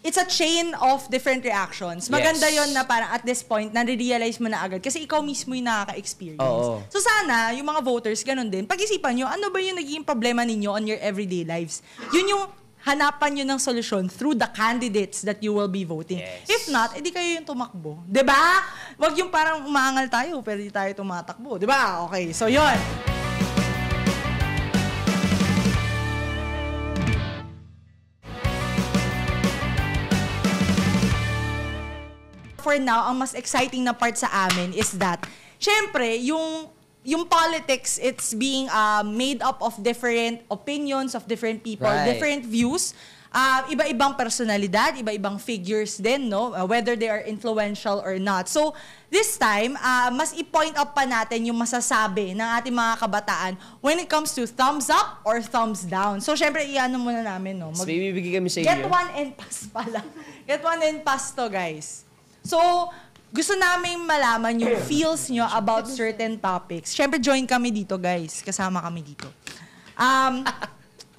it's a chain of different reactions. Maganda Yes. yon na parang at this point, nare-realize mo na agad. Kasi ikaw mismo yung nakaka-experience. Oo. So sana, yung mga voters, ganun din. Pag-isipan nyo, ano ba yung naging problema ninyo on your everyday lives? Yun yung hanapan nyo ng solusyon through the candidates that you will be voting. Yes. If not, edi kayo yung tumakbo. 'Di ba? Wag yung parang umaangal tayo, pero di tayo tumatakbo. 'Di ba? Okay, so yon. For now, ang mas exciting na part sa amin is that, syempre, yung politics, it's being made up of different opinions of different people, Right. different views, iba-ibang personalidad, iba-ibang figures din, no? Whether they are influential or not. So, this time, mas i-point up pa natin yung masasabi ng ating mga kabataan when it comes to thumbs up or thumbs down. So, syempre, iano muna namin, no? Mas may bibigay kami sa Get inyo. one and pass pala. Get one and pass to, guys. So, gusto namin malaman yung feels nyo about certain topics. Siyempre, join kami dito, guys. Kasama kami dito.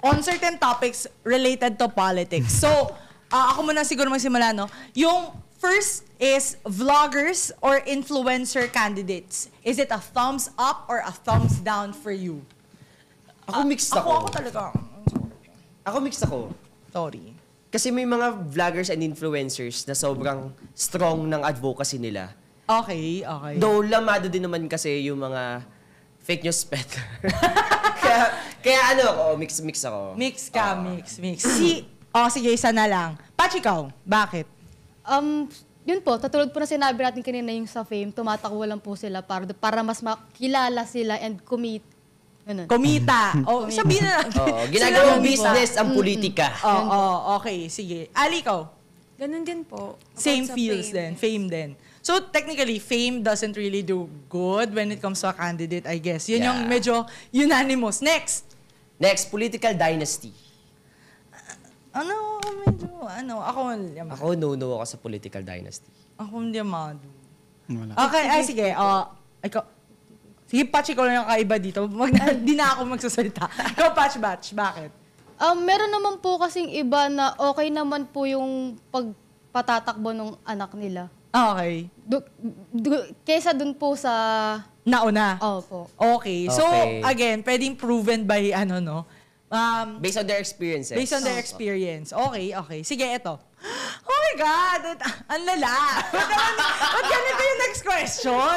On certain topics related to politics. So, ako muna siguro magsimula, no? Yung first is vloggers or influencer candidates. Is it a thumbs up or a thumbs down for you? Ako mixed ako. Ako talaga. Ako mixed ako. Sorry. Kasi may mga vloggers and influencers na sobrang strong ng advocacy nila. Okay, okay. Though lamado din naman kasi yung mga fake news spreader. kaya ano ako, mix ako. Mix ka, mix. Sige, isa na lang. Patch, ikaw, bakit? Yun po, katulad po na sinabi natin kanina yung sa fame, tumatakbo lang po sila para mas makilala sila and ganun. Kumita. Sabihin na natin. Ginagawang Sila- business ang politika. Okay, sige. Ali, ikaw? Ganun din po. Same About sa feels din. Fame din. So, technically, fame doesn't really do good when it comes to a candidate, I guess. Yun Yeah. yung medyo unanimous. Next. Next, political dynasty. Ako no ako sa political dynasty. Ako hindi amado. Wala. Okay, sige. Ikaw. Sige, Patch, ikaw lang yung kaiba dito. Di na ako magsasalita. Ikaw, Patch, bakit? Meron naman po kasing iba na okay naman po yung pagpatatakbo ng anak nila. Okay. Kesa dun po sa... Nauna. Opo. Okay. So, Okay. again, pwedeng proven by Based on their experiences. based on their experience. Okay. Sige, eto. Oh my God! Ang lala! Ba't ganito yung next question?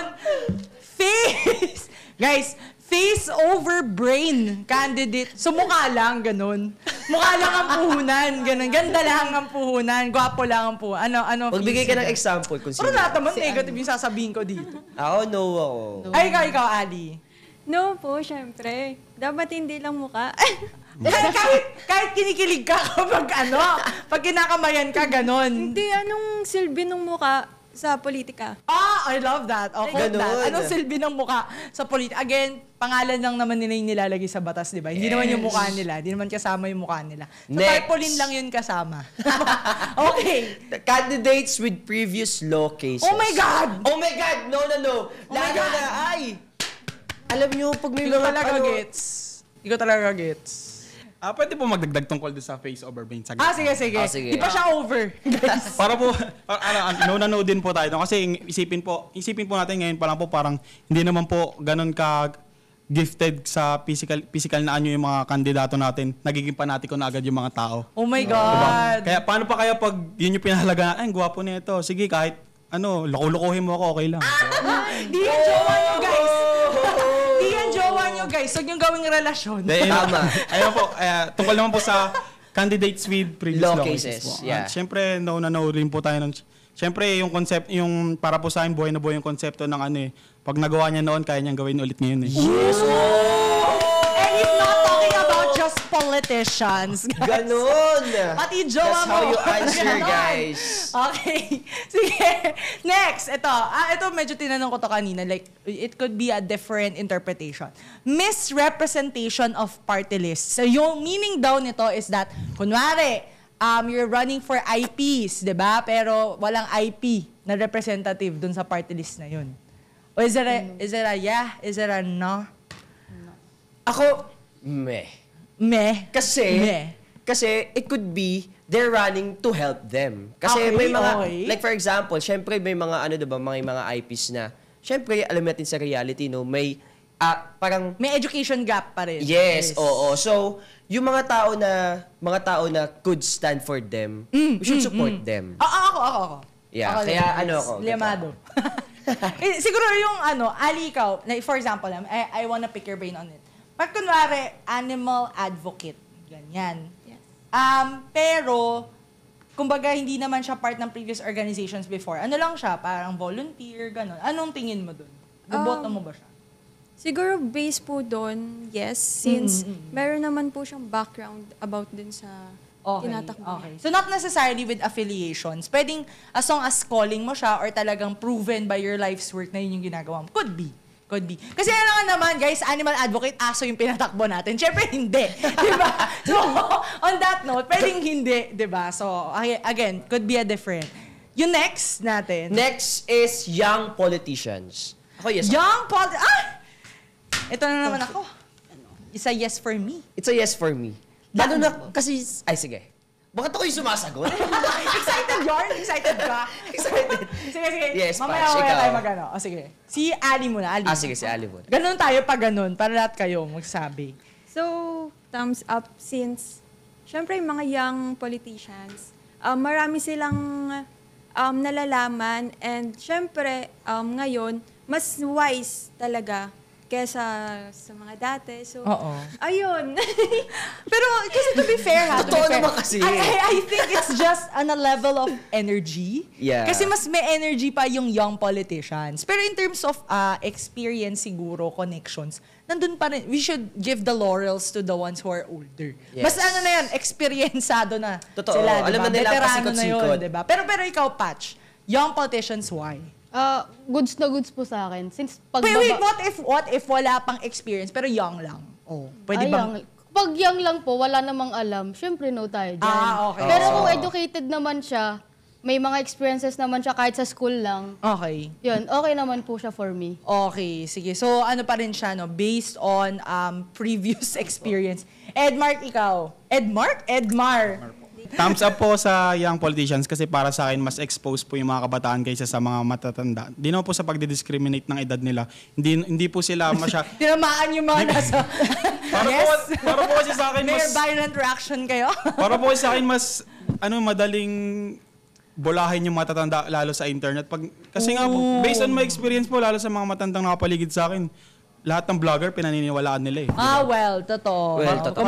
Face! Guys, face over brain candidate. So, mukha lang, ganun. Mukha lang ang puhunan, ganun. Ganda lang ang puhunan. Gwapo lang ang puhunan. Ano Magbigay feels ka ng nila? example kung Pero sino. lahat naman negative yung sasabihin ko dito. Ako, no ako. Ay, ikaw, Ali. No po, syempre. Dapat hindi lang muka. kahit kinikilig ka kapag pag kinakamayan ka, ganon. Hindi, anong silbi ng muka sa politika? I love that. Oh, quote Ganun. that. Anong silbi ng mukha sa politika? Again, pangalan lang naman nila yung nilalagay sa batas, di ba? Hindi naman yung mukha nila. Hindi naman kasama yung mukha nila. So, Next. tarpaulin lang yun kasama. Okay. The candidates with previous law cases. Oh my God! Oh my God! No. Oh my Lalo God! na, ay! Alam nyo, pag may Hindi ko mga talaga gets. Hindi ko talaga gets. Pwede po magdagdag tungkol doon sa face over brain. Saglit. Sige. Ah, sige. Di pa siya over. Guys. Para po, no din po tayo. Kasi isipin po natin ngayon pa lang po parang hindi naman po ganun ka gifted sa physical na anyo yung mga kandidato natin. Nagiging panatiko na agad yung mga tao. Oh my Diba? God. Kaya paano pa kaya pag yun yung pinahalaga, ay, gwapo na ito. Sige, kahit loko-lokohin mo ako, okay lang. Di yan jowa nyo, guys. Di yan jowa nyo, guys. Huwag nyo gawing relasyon. Tama. Ayun po, tungkol naman po sa candidates with previous Law law cases, cases po. yeah. Siyempre, no rin po tayo ng... Siyempre, yung para po sa akin, buhay na buhay yung konsepto ng pag nagawa niya noon, kaya niyang gawin ulit ngayon eh. Yes! And he's not talking about just politicians. Ganon! Pati jowa That's mo. how you answer, Ganon. guys. Okay. Sige. Next. Ito medyo tinanong ko to kanina. Like, it could be a different interpretation. Misrepresentation of party lists. So, yung meaning daw nito is that, kunwari, you're running for IPs, di ba? Pero walang IP na representative dun sa party list na yun. O is it a yeah? Is it a no? Ako, meh. Meh. Kasi it could be they're running to help them. Kasi Okay, may mga, okay. like for example, syempre may mga diba, mga IPs na, syempre alam natin sa reality, no, may parang, May education gap pa rin. yes, oo. So, yung mga tao na could stand for them, we should support them. Ako. Yeah, Ako kaya din, ako. Lemado. Siguro yung Ali, ikaw, like, for example, I wanna pick your brain on it. Pag kunwari, animal advocate, ganyan. Yes. Pero, kumbaga, hindi naman siya part ng previous organizations before. Ano lang siya, parang volunteer, gano'n. Anong tingin mo dun? Boboto mo ba siya? Siguro base po doon, yes, since meron naman po siyang background about din sa tinatakbo. Okay. So, not necessarily with affiliations. Pwedeng, as long as calling mo siya or talagang proven by your life's work na yun yung ginagawa mo. Could be. Kasi ano nga naman, guys, animal advocate, aso yung pinatakbo natin. Siyempre, hindi. Diba? So, on that note, pwedeng hindi. Diba? So, again, could be a different. Yung next natin. Next is young politicians. Ako, yes. Ito na naman ako. It's a yes for me. It's a yes for me. Lalo na, kasi, ay sige. Bakit ako yung sumasagot? Excited yarn? Excited ka? Excited. Sige. Yes, Mamaya Patch, ikaw. tayo magano. O sige. Si Ali muna. Ali. Sige, si Ali muna. Ganun tayo pag ganun. Para lahat kayo magsabi. So, thumbs up since, syempre yung mga young politicians, marami silang nalalaman and syempre, ngayon, mas wise talaga kesa sa mga dati. So, Oo. ayun. Pero kasi to be fair ha. Totoo naman kasi. I think it's just on a level of energy. Yeah. Kasi mas may energy pa yung young politicians. Pero in terms of experience siguro, connections, nandun pa rin. We should give the laurels to the ones who are older. Yes. Mas ano na yan, experienceado na Totoo. sila. Alam Diba? na nila ang Veterano na pasikot-sikot. yun, diba? Pero ikaw, Patch, young politicians, why? Goods na goods po sa akin. Since Wait, what if wala pang experience pero young lang? Oh, pwede bang... Pag young lang po, wala namang alam, syempre no tayo dyan. Okay. Pero kung educated naman siya, may mga experiences naman siya kahit sa school lang, Okay. yun, okay naman po siya for me. Okay, sige. So, ano pa rin siya, no? Based on previous experience. Edmar, ikaw. Edmar. Thumbs up po sa young politicians kasi para sa akin mas exposed po yung mga kabataan kaysa sa mga matatanda. Di naman po sa pagdi-discriminate ng edad nila. Hindi po sila Tinamaan yung mga nasa... para po kasi sa akin May mas violent reaction kayo? para po kasi sa akin mas madaling bolahin yung matatanda lalo sa internet. Kasi nga po, based on my experience po lalo sa mga matandang nakapaligid sa akin, lahat ng vlogger pinaniniwalaan nila eh. Well, totoo. Well, totoo.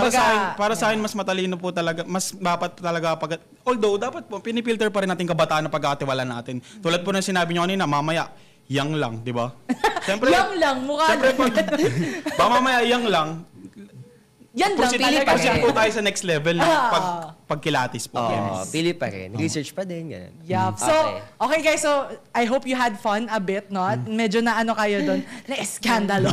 Para sa akin mas matalino po talaga, mas dapat talaga although dapat po pinifilter pa rin natin kabataan na pagkakatiwala natin. Tulad po ng sinabi niyo kanina, mamaya young lang, di ba? Siyempre, Young lang, mukha siyempre, lang. mamaya young lang, Yan lang Pili talaga. pa rin. Proceed po tayo sa next level ng pagkilatis po. Pili pa rin. Research pa din. Ganun. Yup. So, okay guys, so I hope you had fun a bit, no? At medyo na ano kayo doon, na eskandalo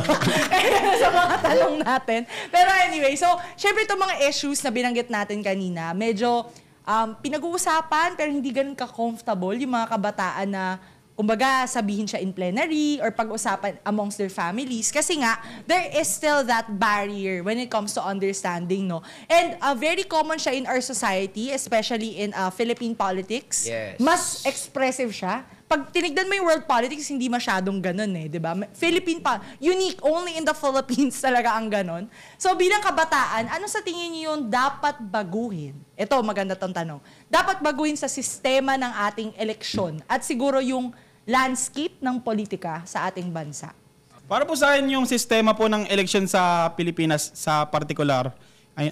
sa mga talong natin. Pero anyway, so, syempre itong mga issues na binanggit natin kanina, medyo pinag-uusapan pero hindi ganun ka-comfortable yung mga kabataan na kumbaga, sabihin siya in plenary or pag-usapan amongst their families. Kasi nga, there is still that barrier when it comes to understanding, no? And very common siya in our society, especially in Philippine politics. Yes. Mas expressive siya. Pag tinignan mo yung world politics, hindi masyadong ganun eh, di ba? Unique, only in the Philippines talaga ang ganun. So bilang kabataan, ano sa tingin niyo yung dapat baguhin? Ito, maganda tong tanong. Dapat baguhin sa sistema ng ating eleksyon at siguro yung landscape ng politika sa ating bansa. Para po sa akin yung sistema po ng election sa Pilipinas sa particular, ay,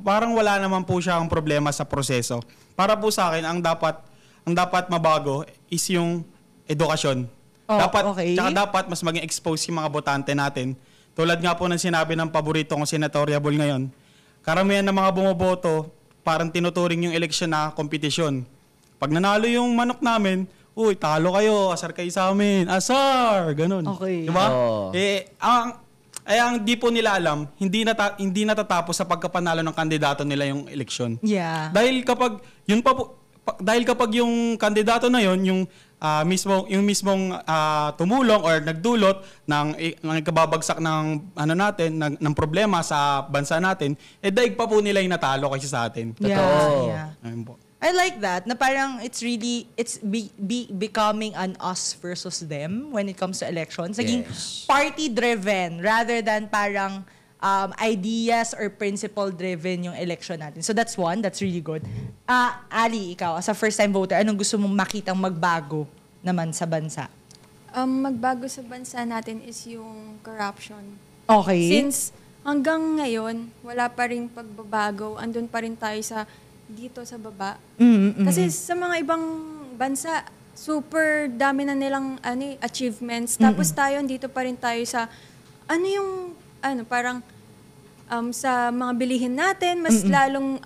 parang wala naman po siya ang problema sa proseso. Para po sa akin, ang dapat mabago is yung edukasyon. Tsaka dapat mas maging expose yung mga botante natin. Tulad nga po ng sinabi ng paborito kong senatoriable ngayon, karamihan ng mga bumoboto, parang tinuturing yung eleksyon na kompetisyon. Pag nanalo yung manok namin, uy, talo kayo, asar kayo sa amin, asar, ganun. Okay. Diba? Oh. Ang di po nila alam, hindi natatapos sa pagkapanalo ng kandidato nila yung eleksyon. Yeah. Dahil kapag yung kandidato na yon yung mismong tumulong or nagdulot ng kababagsak ng ng problema sa bansa natin, daig pa po nila yung natalo kaysa sa atin. Yeah. Ayun po. I like that, na parang it's becoming an us versus them when it comes to elections. Naging party-driven rather than parang ideas or principle-driven yung election natin. So that's one, that's really good. Ali, ikaw, as a first-time voter, anong gusto mong makitang magbago naman sa bansa? Magbago sa bansa natin is yung corruption. Okay. Since hanggang ngayon, wala pa rin pagbabago, andun pa rin tayo dito sa baba. Kasi sa mga ibang bansa, super dami na nilang achievements. Tapos tayo, dito pa rin tayo sa parang sa mga bilihin natin, mas lalong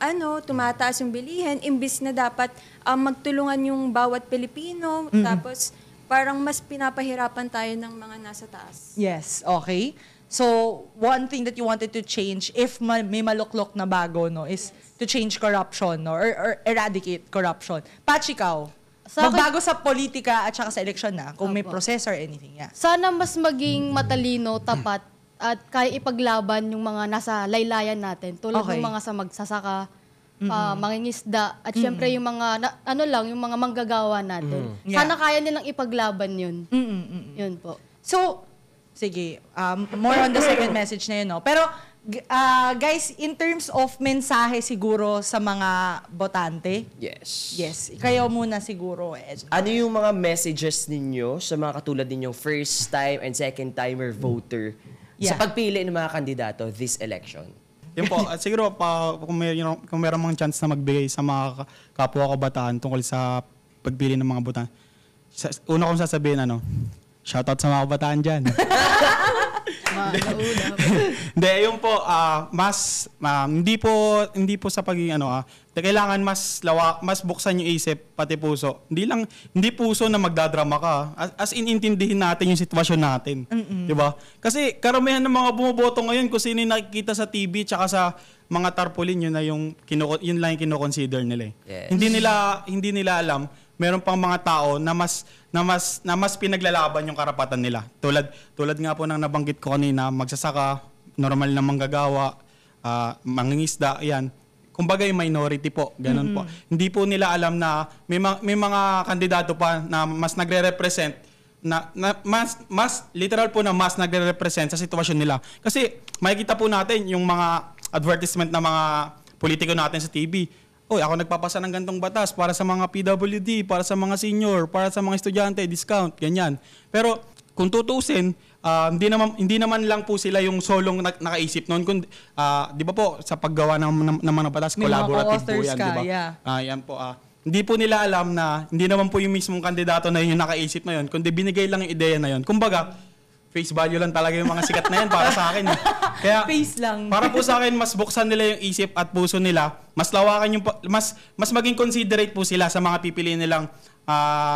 tumataas yung bilihin, imbis na dapat magtulungan yung bawat Pilipino, tapos parang mas pinapahirapan tayo ng mga nasa taas. Yes, okay. So, one thing that you wanted to change, if may maluklok na bago, no, is to change corruption, no, or eradicate corruption. Patch, ikaw, magbago sa politika at saka sa election na, kung may process or anything. Yeah. Sana mas maging matalino, tapat, at kaya ipaglaban yung mga nasa laylayan natin. Tulad ng mga sa magsasaka, mangingisda, at syempre yung mga, yung mga manggagawa natin. Sana kaya nilang ipaglaban yun. Yun po. So, sige, more on the second message na yun, no? Pero, guys, in terms of mensahe siguro sa mga botante, yes, kayo muna siguro. Ano yung mga messages ninyo sa mga katulad ninyong first time and second timer voter sa pagpili ng mga kandidato this election? Yun po, at siguro kung meron mga chance na magbigay sa mga kapwa kabataan tungkol sa pagpili ng mga botante. Una kong sasabihin, shoutout sa mga kabataan dyan. Hindi, yun po, hindi po sa pagiging kailangan mas buksan yung isip, pati puso. Hindi puso na magdadrama ka. As in, intindihin natin yung sitwasyon natin. Diba? Kasi karamihan ng mga bumoboto ngayon, kung sino yung nakikita sa TV, tsaka sa mga tarpaulin, yun lang yung kinoconsider nila. Yes. Hindi nila alam, meron pang mga tao na mas pinaglalaban yung karapatan nila. Tulad nga po ng nabanggit ko kanina, magsasaka, normal na manggagawa, mangingisda, yan. Kumbaga yung minority po, ganun po. Hindi po nila alam na may mga kandidato pa na mas nagre-represent, mas literal po na mas nagre-represent sa sitwasyon nila. Kasi makikita po natin yung mga advertisement na mga politiko natin sa TV. Oy, ako nagpapasa ng gantong batas para sa mga PWD, para sa mga senior, para sa mga estudyante, discount, ganyan. Pero kung tutusin, hindi naman lang po sila yung solong nakaisip noon. Di ba po, sa paggawa ng mga batas, collaborative po yan, di ba? Yan po. Hindi po nila alam na hindi naman po yung mismong kandidato na yung nakaisip na yun, kundi binigay lang yung ideya na yun. Kumbaga, face value lang talaga yung mga sikat na yan para sa akin. Kaya Face lang. para po sa akin, mas buksan nila yung isip at puso nila, mas lawakan yung mas maging considerate po sila sa mga pipiliin nilang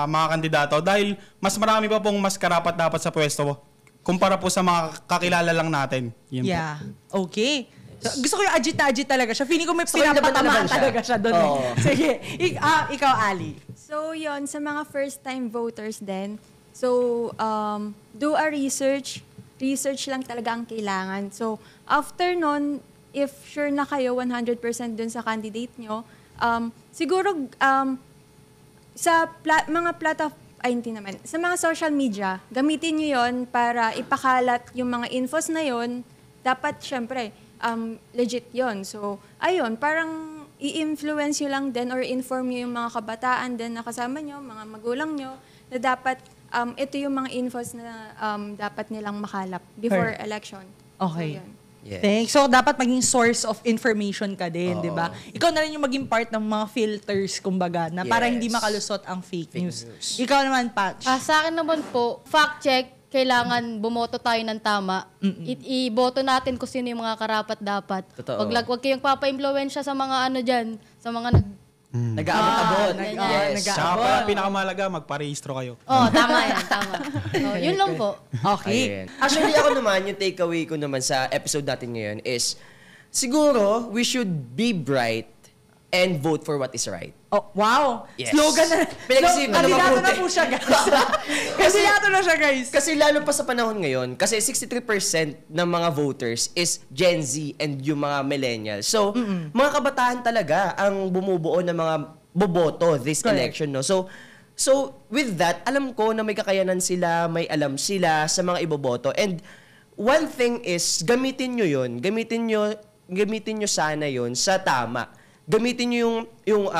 mga kandidato dahil mas marami pa pong mas karapat dapat sa pwesto kumpara po sa mga kakilala lang natin. Yun po. Yeah. Okay. So, gusto ko yung ajit na ajit talaga siya. Feeling ko may So, laban na pinapatamaan laban siya. talaga siya doon. Oo. Sige. Ikaw, Ali. So, yon sa mga first-time voters din. So, do a research. Research lang talaga ang kailangan. So, after nun, if sure na kayo 100% dun sa candidate nyo, siguro sa mga hindi naman. Sa mga social media, gamitin nyo yon para ipakalat yung mga infos na yon. Dapat, syempre, legit yon. So, ayun, parang i-influence nyo lang din or inform nyo yung mga kabataan din na kasama nyo, mga magulang nyo, na dapat ito yung mga infos na dapat nilang makalap before election. Okay. So, yun. Yes. Thanks. So, dapat maging source of information ka din, di ba? Ikaw na rin yung maging part ng mga filters, kumbaga, na para hindi Yes. makalusot ang fake news. news. Ikaw naman, Patch. Sa akin naman po, fact check, kailangan bumoto tayo ng tama. Iboto natin kung sino yung mga karapat dapat. Totoo. Wag kayong papa-impluwensya sa mga dyan, sa mga Nag-aabot-abot. nag-aabot. Tsaka pala pinakamalaga, magparehistro kayo. tama yan, tama. Yun lang po. Okay. Ayan. Actually, ako naman, yung takeaway ko naman sa episode natin ngayon is, siguro, we should be bright and vote for what is right. Oh, wow. Yes. Slogan na. Pinag-isipan na Kandidato mabuti. na po siya, guys. Kandidato na siya, guys. Kasi lalo pa sa panahon ngayon, kasi 63% ng mga voters is Gen Z and yung mga millennials. So, mga kabataan talaga ang bumubuo ng mga boboto this Correct. election. No? So, with that, alam ko na may kakayanan sila, may alam sila sa mga iboboto. And one thing is, gamitin nyo yun. Gamitin nyo sana yun sa tama. Gamitin nyo yung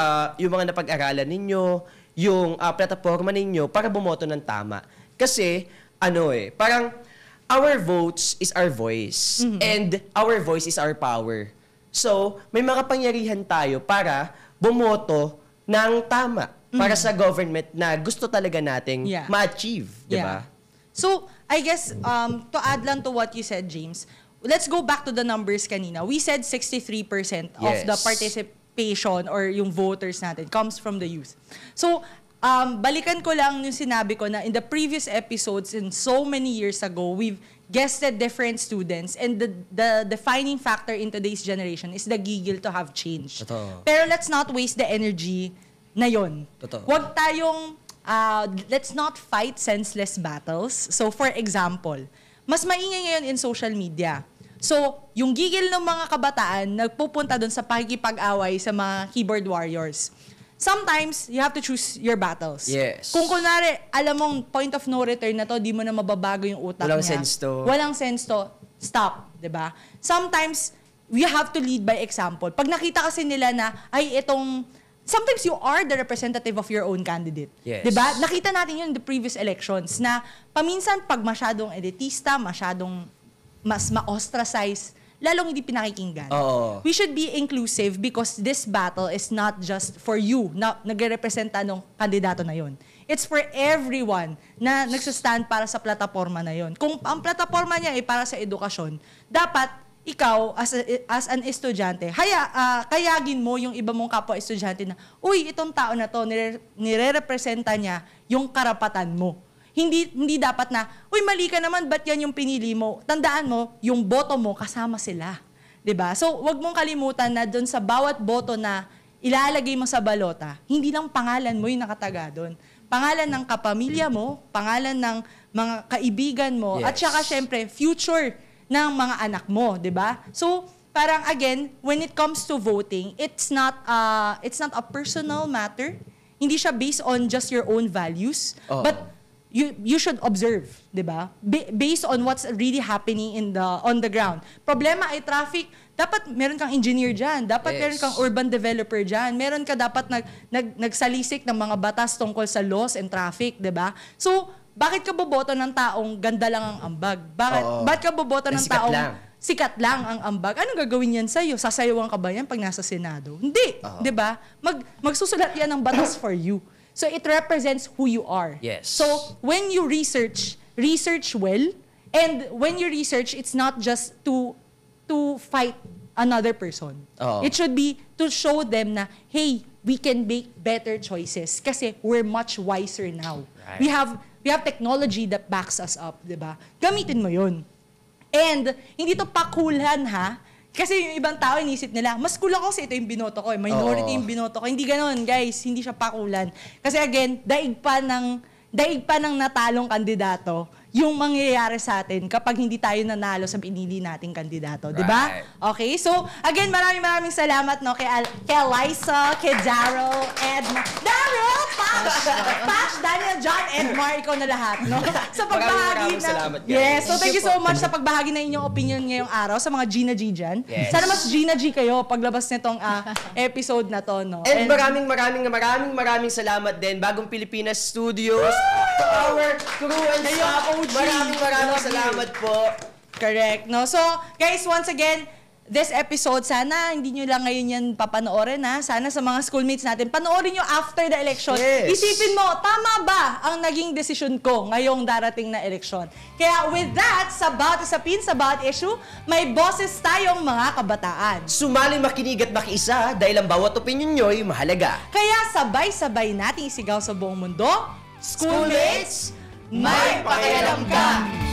mga napag-aralan ninyo, yung plataforma ninyo para bumoto ng tama. Kasi, parang our votes is our voice. And our voice is our power. So, may mga pangyarihan tayo para bumoto ng tama para sa government na gusto talaga nating ma-achieve. Diba? So, I guess, to add lang to what you said, James, let's go back to the numbers kanina. We said 63% of the participation or yung voters natin comes from the youth. So, balikan ko lang yung sinabi ko na in the previous episodes and so many years ago, we've guested different students and the defining factor in today's generation is the gigil to have change. Totoo. Pero let's not waste the energy na yun. Totoo. Huwag tayong, let's not fight senseless battles. So, for example, mas maingay ngayon in social media. So, yung gigil ng mga kabataan, nagpupunta doon sa pakikipag-away sa mga keyboard warriors. Sometimes, you have to choose your battles. Yes. Kung kunwari, alam mong point of no return na to, di mo na mababago yung utak Walang niya. sense to. Walang sense to. Stop. 'Di ba? Sometimes, we have to lead by example. Pag nakita kasi nila na, sometimes you are the representative of your own candidate. Yes. 'Di ba? Nakita natin yun in the previous elections na paminsan pag masyadong elitista, masyadong mas ma-ostracize, lalong hindi pinakikinggan. Oo. We should be inclusive because this battle is not just for you na nagre-representa ng kandidato na yun. It's for everyone na nagsastand para sa plataforma na yun. Kung ang plataforma niya ay para sa edukasyon, dapat ikaw, as an estudyante, kayagin mo yung iba mong kapwa-estudyante na, uy, itong tao na to, nire-representa niya yung karapatan mo. Hindi dapat na, uy, mali ka naman, ba't yan yung pinili mo? Tandaan mo, yung boto mo, kasama sila. 'Di ba? So, wag mong kalimutan na doon sa bawat boto na ilalagay mo sa balota, hindi lang pangalan mo yung nakataga doon. Pangalan ng kapamilya mo, pangalan ng mga kaibigan mo, at saka syempre, future ng mga anak mo, 'di ba? So, parang again, when it comes to voting, it's not a personal matter. Hindi siya based on just your own values, but you should observe, 'di ba? Based on what's really happening on the ground. Problema ay traffic, dapat meron kang engineer diyan, dapat meron kang urban developer diyan, meron ka dapat nagsalisik ng mga batas tungkol sa laws and traffic, 'di ba? So, bakit ka boboto ng taong ganda lang ang ambag? Bakit ka boboto ng sikat taong lang. sikat lang ang ambag? Anong gagawin yan sa'yo? Sasayawan ka ba yan pag nasa Senado? Hindi, 'di ba? Magsusulat yan ng batas for you. So it represents who you are. Yes. So when you research well And when you research, it's not just to fight another person. Oo. It should be to show them na, hey, we can make better choices kasi we're much wiser now. Right. We have technology that backs us up, di ba? Gamitin mo yun. And hindi to pakulan, ha? Kasi yung ibang tao, inisip nila, mas cool ako kasi ito yung binoto ko, minority Oo. yung binoto ko. Hindi ganon, guys. Hindi siya pakulan. Kasi again, daig pa ng natalong kandidato yung mangyayari sa atin kapag hindi tayo nanalo sa pinili nating kandidato. Di ba? Right. Okay? So, again, maraming salamat no, kay Liza, kay Daryl, Daryl, Patch, Daniel, John, Edmar, ikaw na lahat. No? Sa pagbahagi Maraming salamat, guys. Yes. So, thank you so po. much sa pagbahagi na inyong opinion ngayong araw sa mga Gina G dyan. Yes. Sana mas Gina G kayo paglabas nitong episode na to. No? And maraming salamat din Bagong Pilipinas Studios, to our crew and staff. Maraming salamat po. Correct. No? So, guys, once again, this episode, sana hindi nyo lang ngayon yan papanoorin, ha? Sana sa mga schoolmates natin, panoorin nyo after the election. Yes. Isipin mo, tama ba ang naging desisyon ko ngayong darating na eleksyon? Kaya with that, sa bawat isapin, sa bawat issue, may boses tayong mga kabataan. Sumali, makinig at makiisa dahil ang bawat opinion nyo'y mahalaga. Kaya sabay-sabay nating isigaw sa buong mundo, Schoolmates, may pakialam ka!